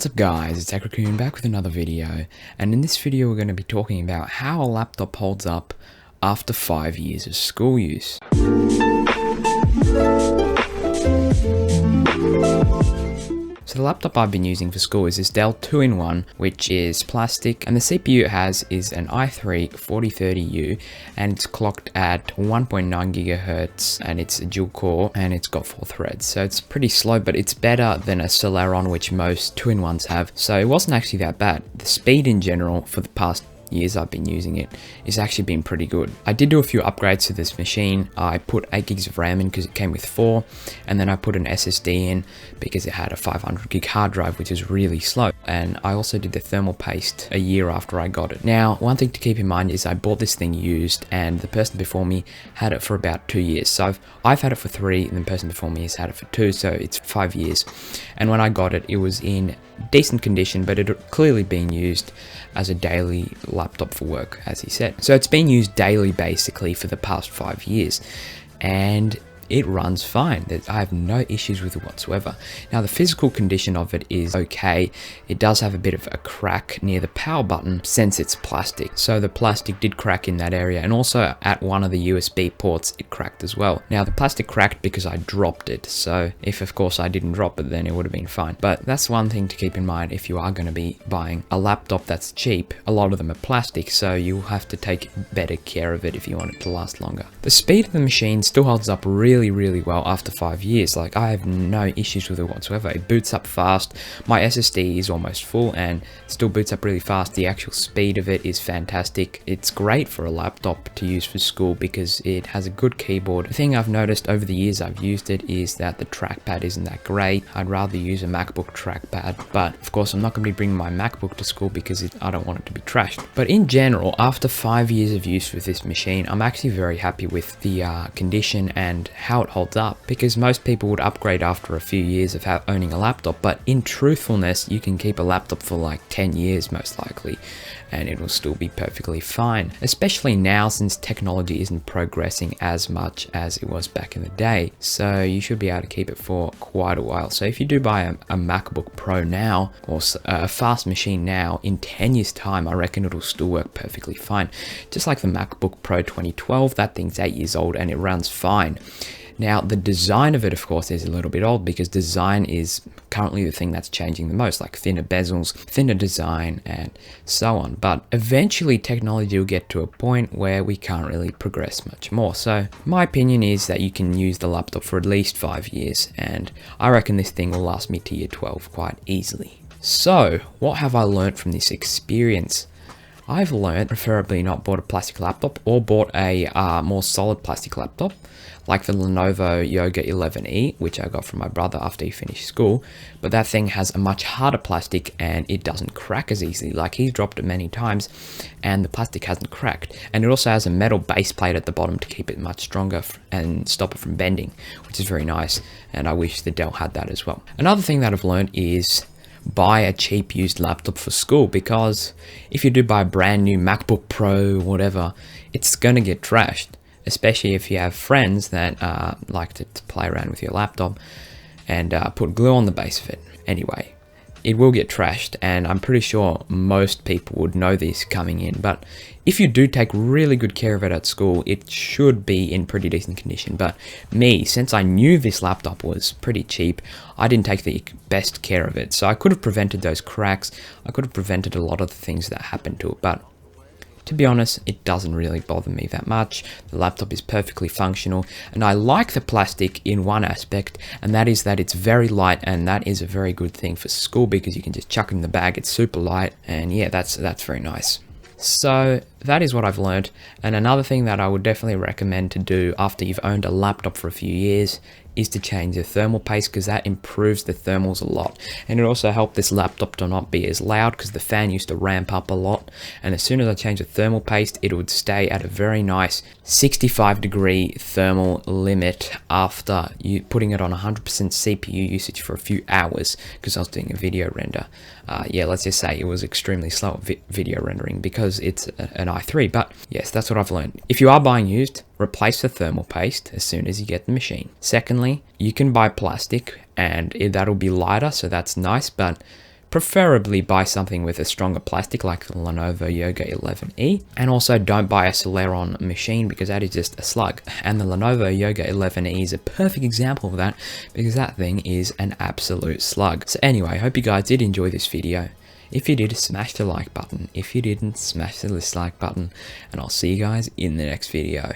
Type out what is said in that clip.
What's up guys, it's Raccoon back with another video, and in this video we're going to be talking about how a laptop holds up after 5 years of school use. So the laptop I've been using for school is this Dell 2-in-1, which is plastic, and the CPU it has is an i3 4030U, and it's clocked at 1.9 GHz, and it's a dual core, and it's got 4 threads. So it's pretty slow, but it's better than a Celeron, which most 2-in-1s have. So it wasn't actually that bad. The speed in general for the past years I've been using it is actually been pretty good. I did do a few upgrades to this machine. I put 8 gigs of RAM in because it came with 4, and then I put an SSD in because it had a 500 gig hard drive, which is really slow. And I also did the thermal paste a year after I got it. Now, one thing to keep in mind is I bought this thing used, and the person before me had it for about 2 years. So I've had it for 3, and the person before me has had it for 2, so it's 5 years. And when I got it, it was in decent condition, but it had clearly been used as a daily laptop for work, as he said. So it's been used daily basically for the past 5 years, and it runs fine. I have no issues with it whatsoever. Now, the physical condition of it is okay. It does have a bit of a crack near the power button since it's plastic. So the plastic did crack in that area, and also at one of the USB ports it cracked as well. Now, the plastic cracked because I dropped it. So if of course I didn't drop it, then it would have been fine. But that's one thing to keep in mind if you are going to be buying a laptop that's cheap. A lot of them are plastic, so you'll have to take better care of it if you want it to last longer. The speed of the machine still holds up really well after 5 years. Like, I have no issues with it whatsoever. It boots up fast. My SSD is almost full and still boots up really fast. The actual speed of it is fantastic. It's great for a laptop to use for school because it has a good keyboard. The thing I've noticed over the years I've used it is that the trackpad isn't that great. I'd rather use a MacBook trackpad, but of course I'm not going to be bringing my MacBook to school because I don't want it to be trashed. But in general, after 5 years of use with this machine, I'm actually very happy with the condition and how it holds up, because most people would upgrade after a few years of owning a laptop, but in truthfulness you can keep a laptop for like 10 years most likely and it will still be perfectly fine, especially now since technology isn't progressing as much as it was back in the day. So you should be able to keep it for quite a while. So if you do buy a MacBook Pro now, or a fast machine now, in 10 years time I reckon it'll still work perfectly fine. Just like the MacBook Pro 2012, that thing's 8 years old and it runs fine. Now, the design of it, of course, is a little bit old because design is currently the thing that's changing the most, like thinner bezels, thinner design, and so on. But eventually, technology will get to a point where we can't really progress much more. So my opinion is that you can use the laptop for at least 5 years, and I reckon this thing will last me to year 12 quite easily. So, what have I learned from this experience? I've learned preferably not bought a plastic laptop or bought a more solid plastic laptop, like the Lenovo Yoga 11E, which I got from my brother after he finished school, but that thing has a much harder plastic and it doesn't crack as easily. Like, he's dropped it many times and the plastic hasn't cracked, and it also has a metal base plate at the bottom to keep it much stronger and stop it from bending, which is very nice, and I wish the Dell had that as well. Another thing that I've learned is buy a cheap used laptop for school, because if you do buy a brand new MacBook Pro, whatever, it's gonna get trashed, especially if you have friends that like to play around with your laptop and put glue on the base of it. Anyway, it will get trashed, and I'm pretty sure most people would know this coming in, but if you do take really good care of it at school, it should be in pretty decent condition. But me, since I knew this laptop was pretty cheap, I didn't take the best care of it. So I could have prevented those cracks, I could have prevented a lot of the things that happened to it, but to be honest, it doesn't really bother me that much. The laptop is perfectly functional, and I like the plastic in one aspect, and that is that it's very light, and that is a very good thing for school because you can just chuck it in the bag. It's super light, and yeah, that's very nice. So that is what I've learned, and another thing that I would definitely recommend to do after you've owned a laptop for a few years is to change the thermal paste, because that improves the thermals a lot, and it also helped this laptop to not be as loud because the fan used to ramp up a lot, and as soon as I changed the thermal paste, it would stay at a very nice 65-degree thermal limit after you putting it on 100% CPU usage for a few hours, because I was doing a video render. Yeah, let's just say it was extremely slow at video rendering because it's an i3, but yes, that's what I've learned. If you are buying used, replace the thermal paste as soon as you get the machine. Secondly, you can buy plastic and that'll be lighter, so that's nice, but preferably buy something with a stronger plastic like the Lenovo Yoga 11E, and also don't buy a Celeron machine because that is just a slug, and the Lenovo Yoga 11E is a perfect example of that because that thing is an absolute slug. So anyway, I hope you guys did enjoy this video. If you did, smash the like button. If you didn't, smash the dislike button, and I'll see you guys in the next video.